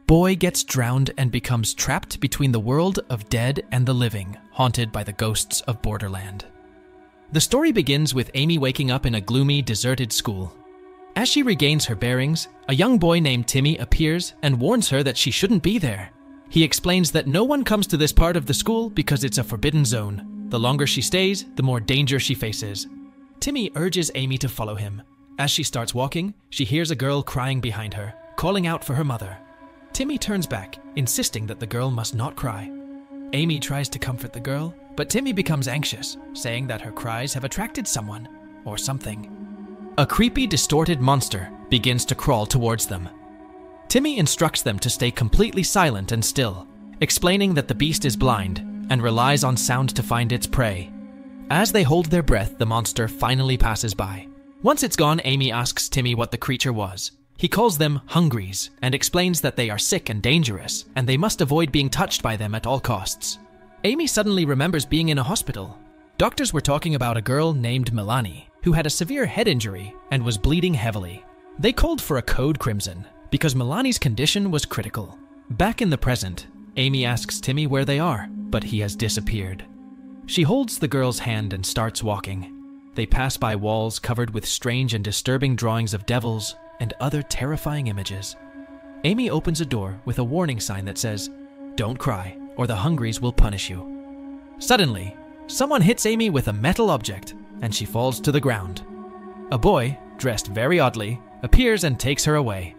Boy gets drowned and becomes trapped between the world of dead and the living, haunted by the ghosts of Borderland. The story begins with Amy waking up in a gloomy, deserted school. As she regains her bearings, a young boy named Timmy appears and warns her that she shouldn't be there. He explains that no one comes to this part of the school because it's a forbidden zone. The longer she stays, the more danger she faces. Timmy urges Amy to follow him. As she starts walking, she hears a girl crying behind her, calling out for her mother. Timmy turns back, insisting that the girl must not cry. Amy tries to comfort the girl, but Timmy becomes anxious, saying that her cries have attracted someone or something. A creepy, distorted monster begins to crawl towards them. Timmy instructs them to stay completely silent and still, explaining that the beast is blind and relies on sound to find its prey. As they hold their breath, the monster finally passes by. Once it's gone, Amy asks Timmy what the creature was. He calls them hungries and explains that they are sick and dangerous, and they must avoid being touched by them at all costs. Amy suddenly remembers being in a hospital. Doctors were talking about a girl named Milani, who had a severe head injury and was bleeding heavily. They called for a code crimson, because Milani's condition was critical. Back in the present, Amy asks Timmy where they are, but he has disappeared. She holds the girl's hand and starts walking. They pass by walls covered with strange and disturbing drawings of devils and other terrifying images. Amy opens a door with a warning sign that says, "Don't cry, or the hungries will punish you." Suddenly, someone hits Amy with a metal object, and she falls to the ground. A boy, dressed very oddly, appears and takes her away.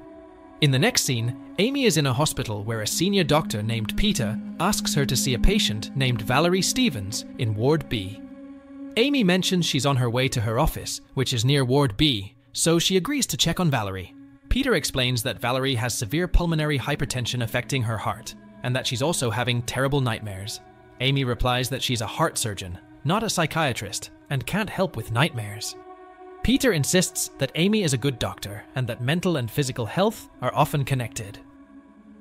In the next scene, Amy is in a hospital where a senior doctor named Peter asks her to see a patient named Valerie Stevens in Ward B. Amy mentions she's on her way to her office, which is near Ward B, so she agrees to check on Valerie. Peter explains that Valerie has severe pulmonary hypertension affecting her heart, and that she's also having terrible nightmares. Amy replies that she's a heart surgeon, not a psychiatrist, and can't help with nightmares. Peter insists that Amy is a good doctor and that mental and physical health are often connected.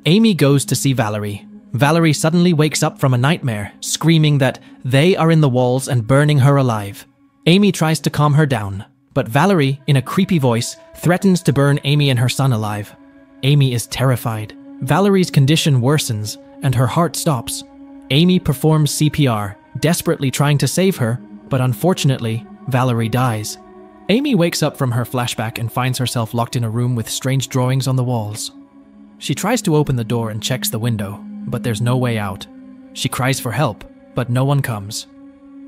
Amy goes to see Valerie. Valerie suddenly wakes up from a nightmare, screaming that they are in the walls and burning her alive. Amy tries to calm her down, but Valerie, in a creepy voice, threatens to burn Amy and her son alive. Amy is terrified. Valerie's condition worsens, and her heart stops. Amy performs CPR, desperately trying to save her, but unfortunately, Valerie dies. Amy wakes up from her flashback and finds herself locked in a room with strange drawings on the walls. She tries to open the door and checks the window, but there's no way out. She cries for help, but no one comes.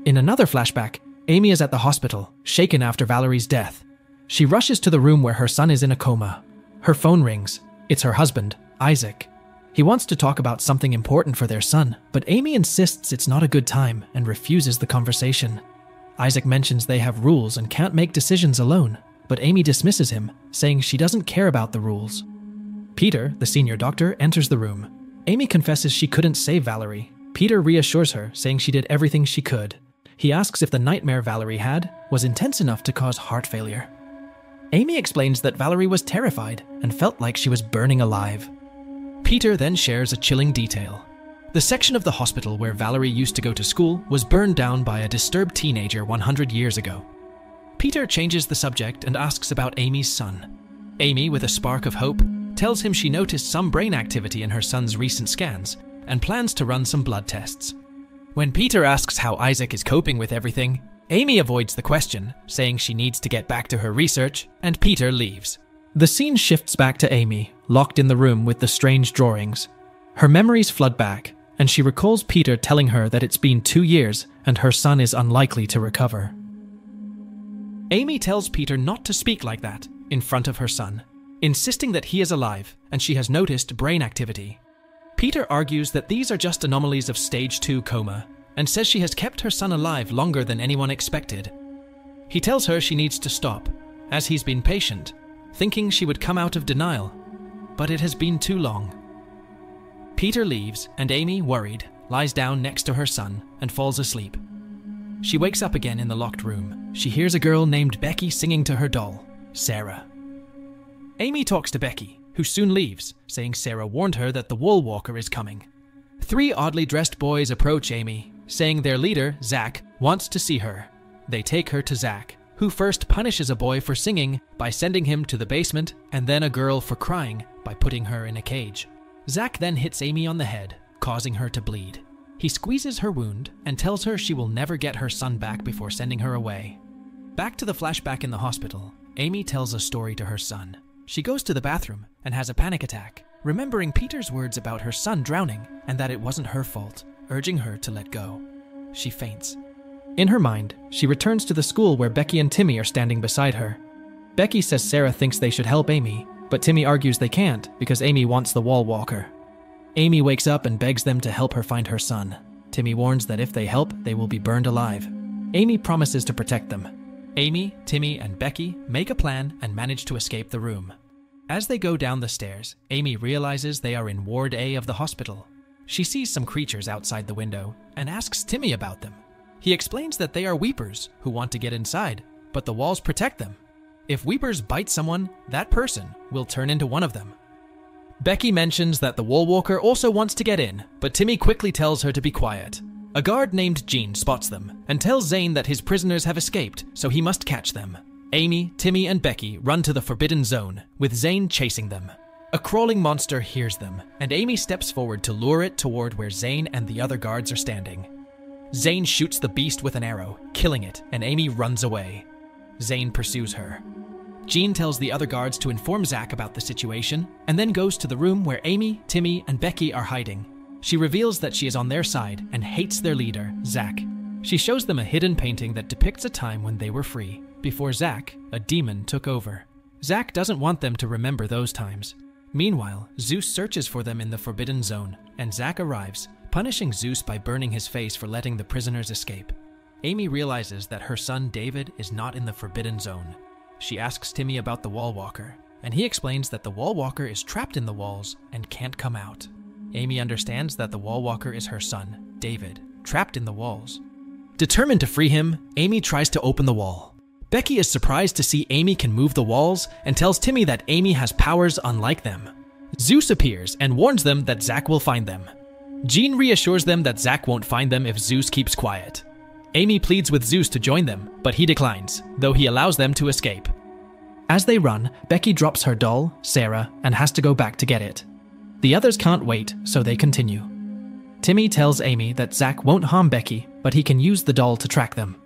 In another flashback, Amy is at the hospital, shaken after Valerie's death. She rushes to the room where her son is in a coma. Her phone rings. It's her husband, Isaac. He wants to talk about something important for their son, but Amy insists it's not a good time and refuses the conversation. Isaac mentions they have rules and can't make decisions alone, but Amy dismisses him, saying she doesn't care about the rules. Peter, the senior doctor, enters the room. Amy confesses she couldn't save Valerie. Peter reassures her, saying she did everything she could. He asks if the nightmare Valerie had was intense enough to cause heart failure. Amy explains that Valerie was terrified and felt like she was burning alive. Peter then shares a chilling detail. The section of the hospital where Valerie used to go to school was burned down by a disturbed teenager 100 years ago. Peter changes the subject and asks about Amy's son. Amy, with a spark of hope, tells him she noticed some brain activity in her son's recent scans and plans to run some blood tests. When Peter asks how Isaac is coping with everything, Amy avoids the question, saying she needs to get back to her research, and Peter leaves. The scene shifts back to Amy, locked in the room with the strange drawings. Her memories flood back, and she recalls Peter telling her that it's been 2 years and her son is unlikely to recover. Amy tells Peter not to speak like that in front of her son, insisting that he is alive and she has noticed brain activity. Peter argues that these are just anomalies of stage 2 coma and says she has kept her son alive longer than anyone expected. He tells her she needs to stop, as he's been patient, thinking she would come out of denial, but it has been too long. Peter leaves, and Amy, worried, lies down next to her son and falls asleep. She wakes up again in the locked room. She hears a girl named Becky singing to her doll, Sarah. Amy talks to Becky, who soon leaves, saying Sarah warned her that the Wall Walker is coming. 3 oddly dressed boys approach Amy, saying their leader, Zach, wants to see her. They take her to Zach, who first punishes a boy for singing by sending him to the basement, and then a girl for crying by putting her in a cage. Zach then hits Amy on the head, causing her to bleed. He squeezes her wound and tells her she will never get her son back before sending her away. Back to the flashback in the hospital, Amy tells a story to her son. She goes to the bathroom and has a panic attack, remembering Peter's words about her son drowning and that it wasn't her fault, urging her to let go. She faints. In her mind, she returns to the school where Becky and Timmy are standing beside her. Becky says Sarah thinks they should help Amy, but Timmy argues they can't because Amy wants the wall walker. Amy wakes up and begs them to help her find her son. Timmy warns that if they help, they will be burned alive. Amy promises to protect them. Amy, Timmy, and Becky make a plan and manage to escape the room. As they go down the stairs, Amy realizes they are in Ward A of the hospital. She sees some creatures outside the window and asks Timmy about them. He explains that they are weepers who want to get inside, but the walls protect them. If weepers bite someone, that person will turn into one of them. Becky mentions that the wall walker also wants to get in, but Timmy quickly tells her to be quiet. A guard named Gene spots them and tells Zane that his prisoners have escaped, so he must catch them. Amy, Timmy, and Becky run to the Forbidden Zone, with Zane chasing them. A crawling monster hears them, and Amy steps forward to lure it toward where Zane and the other guards are standing. Zane shoots the beast with an arrow, killing it, and Amy runs away. Zane pursues her. Jean tells the other guards to inform Zach about the situation, and then goes to the room where Amy, Timmy, and Becky are hiding. She reveals that she is on their side and hates their leader, Zach. She shows them a hidden painting that depicts a time when they were free, before Zach, a demon, took over. Zach doesn't want them to remember those times. Meanwhile, Zeus searches for them in the Forbidden Zone, and Zach arrives, punishing Zeus by burning his face for letting the prisoners escape. Amy realizes that her son David is not in the Forbidden Zone. She asks Timmy about the wall walker, and he explains that the wall walker is trapped in the walls and can't come out. Amy understands that the wall walker is her son, David, trapped in the walls. Determined to free him, Amy tries to open the wall. Becky is surprised to see Amy can move the walls and tells Timmy that Amy has powers unlike them. Zeus appears and warns them that Zach will find them. Jean reassures them that Zach won't find them if Zeus keeps quiet. Amy pleads with Zeus to join them, but he declines, though he allows them to escape. As they run, Becky drops her doll, Sarah, and has to go back to get it. The others can't wait, so they continue. Timmy tells Amy that Zach won't harm Becky, but he can use the doll to track them.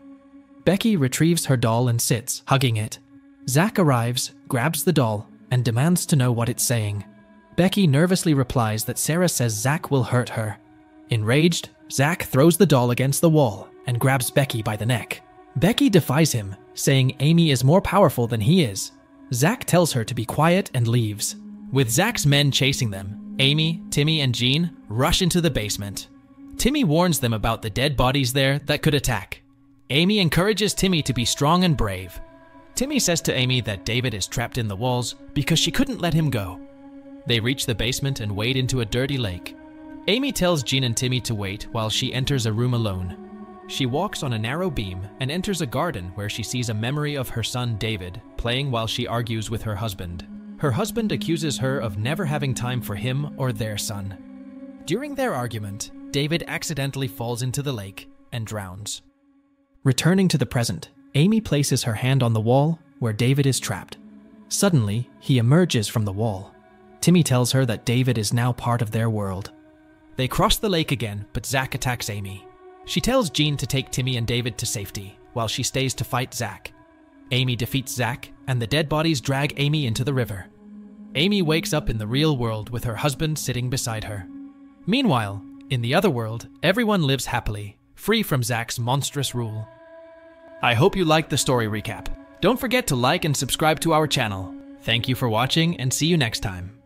Becky retrieves her doll and sits, hugging it. Zach arrives, grabs the doll, and demands to know what it's saying. Becky nervously replies that Sarah says Zach will hurt her. Enraged, Zach throws the doll against the wall and grabs Becky by the neck. Becky defies him, saying Amy is more powerful than he is. Zach tells her to be quiet and leaves. With Zach's men chasing them, Amy, Timmy, and Jean rush into the basement. Timmy warns them about the dead bodies there that could attack. Amy encourages Timmy to be strong and brave. Timmy says to Amy that David is trapped in the walls because she couldn't let him go. They reach the basement and wade into a dirty lake. Amy tells Jean and Timmy to wait while she enters a room alone. She walks on a narrow beam and enters a garden where she sees a memory of her son David playing while she argues with her husband. Her husband accuses her of never having time for him or their son. During their argument, David accidentally falls into the lake and drowns. Returning to the present, Amy places her hand on the wall where David is trapped. Suddenly, he emerges from the wall. Timmy tells her that David is now part of their world. They cross the lake again, but Zach attacks Amy. She tells Jean to take Timmy and David to safety, while she stays to fight Zach. Amy defeats Zach, and the dead bodies drag Amy into the river. Amy wakes up in the real world with her husband sitting beside her. Meanwhile, in the other world, everyone lives happily, free from Zach's monstrous rule. I hope you liked the story recap. Don't forget to like and subscribe to our channel. Thank you for watching, and see you next time.